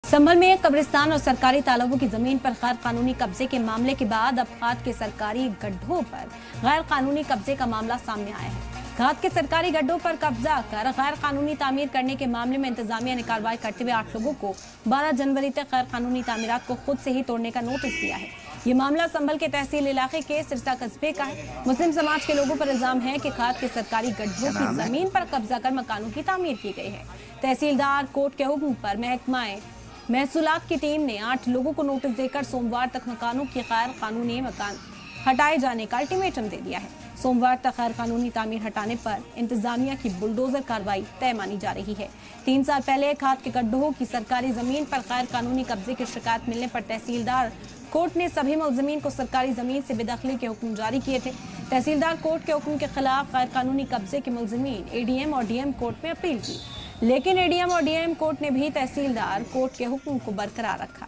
संभल में कब्रिस्तान और सरकारी तालाबों की जमीन पर गैर कानूनी कब्जे के मामले के बाद अब खाद के सरकारी गड्ढों पर गैर कानूनी कब्जे का मामला सामने आया है। खाद के सरकारी गड्ढों पर कब्जा कर गैर कानूनी तामीर करने के मामले में इंतजामिया ने कार्रवाई करते हुए 8 लोगों को 12 जनवरी तक गैर कानूनी तामीरात को खुद से ही तोड़ने का नोटिस दिया है। ये मामला संभल के तहसील इलाके के सिरसा कस्बे का है। मुस्लिम समाज के लोगों पर इल्जाम है कि खाद के सरकारी गड्ढों की जमीन पर कब्जा कर मकानों की तामीर की गई है। तहसीलदार कोर्ट के हुक्म पर महकमाए महसूलात की टीम ने 8 लोगों को नोटिस देकर सोमवार तक मकानों की गैर कानूनी मकान हटाए जाने का अल्टीमेटम दे दिया है। सोमवार तक गैर कानूनी तामीर हटाने पर इंतजामिया की बुलडोजर कार्रवाई तय मानी जा रही है। 3 साल पहले खाद के गड्ढों की सरकारी जमीन पर गैर कानूनी कब्जे की शिकायत मिलने पर तहसीलदार कोर्ट ने सभी मुलजमीन को सरकारी जमीन से बेदखली के हुक्म जारी किए थे। तहसीलदार कोर्ट के हुक्म के खिलाफ गैर कानूनी कब्जे के मुलजमीन एडीएम और डीएम कोर्ट में अपील की, लेकिन एडीएम और डीएम कोर्ट ने भी तहसीलदार कोर्ट के हुक्म को बरकरार रखा।